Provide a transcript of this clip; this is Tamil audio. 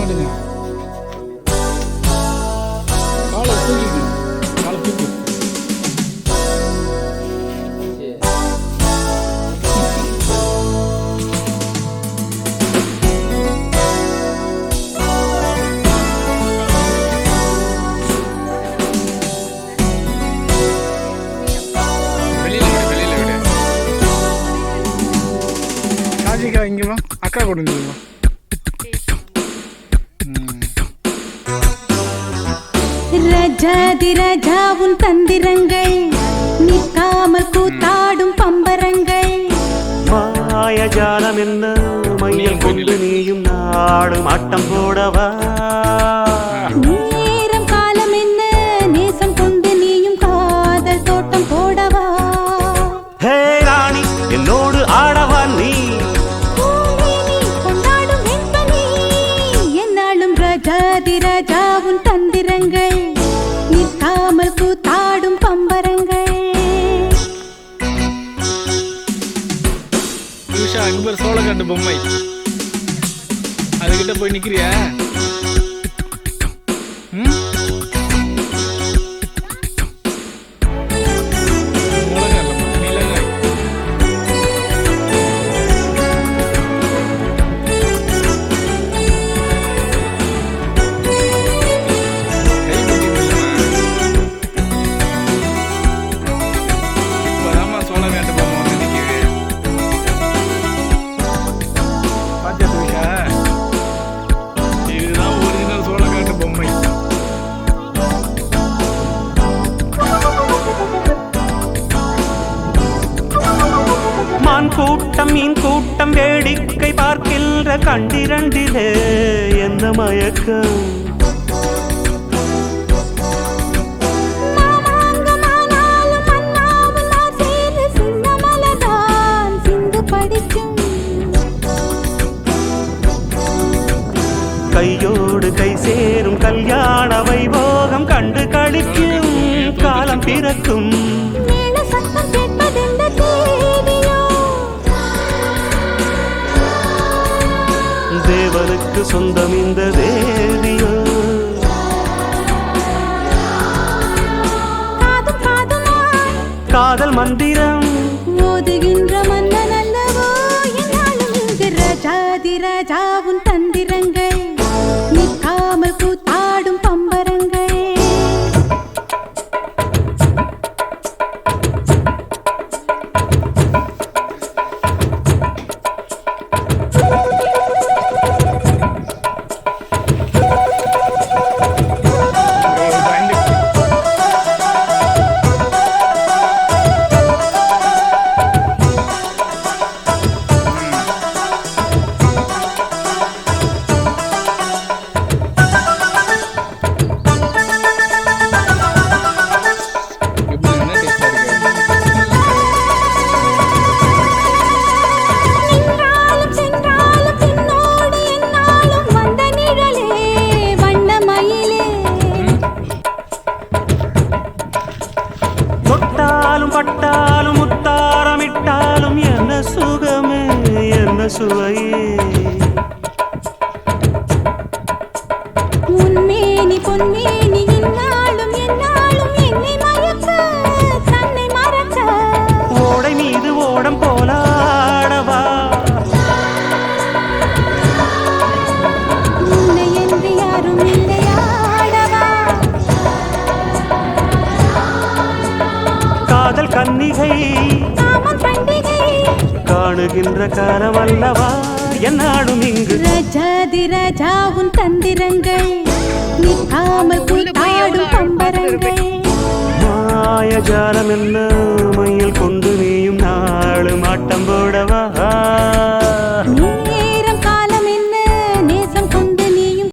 நீட்டுங்க. காலை தூக்கிக்கணும். காலை தூக்கு. ராஜிகா இங்க வா, அக்கா கொடுங்க. ராஜாதி ராஜா உன் தந்திரங்கள் நிற்காமல் கூத்தாடும் பம்பரங்கள் மாயஜாலம் என்ன மையம் கொண்டு நீயும் நாடும் ஆட்டம் போடவா நேரம் காலம் என்ன நேசம் கொண்டு நீயும் காதல் தோட்டம் போடவா ஹே ராணி என்னோடு ஆடவா நீ கொண்டாடும் வெண்பனி என்னாலும் ராஜாதி ராஜா உன் தந்திரங்கள் நிற்காமல் கூத்தாடும் பம்பரங்கள் அங்க ஒரு சோளக்காட்டு பொம்மை, அதுகிட்ட போய் நிக்கிறியா? கூட்டம் மீன் கூட்டம் வேடிக்கை பார்க்கின்ற கண்டிரண்டிலே என்ன மயக்கம் கையோடு கை சேரும் கல்யாண வைபோகம் கண்டு கழிக்கும் காலம் பிறக்கும் தேவனுக்கு சொந்தம் இந்த தேவியோ காதல் மந்திரம் மோதுகின்ற மன்னன் அல்லவோ என்னாலும் இங்கு ராஜாதி ராஜா உன் தந்திரங்கள் நிற்காமல் கூத்தாடும் பம்பரங்கள் பட்டாலும் முத்தாரமிட்டாலும் என்ன சுகமே என்ன சுவையே உன்மேனி பொன்மேனி இன்னாலும் என்னாலும் என்னை மயக்க தன்னை மறக்க ஓடை மீது ஓடம் போலாடவா உன்னை என்று யாரும் இல்லையாடவா காதல் கன்னிகை காமம் பண்டிகை காணுகின்ற காலம் அல்லவா என்னாடும் இங்கு ராஜாதி ராஜா உன் தந்திரங்கள் நிற்காமல் கூத்தாடும் பம்பரங்கள் மாயஜாலம் என்ன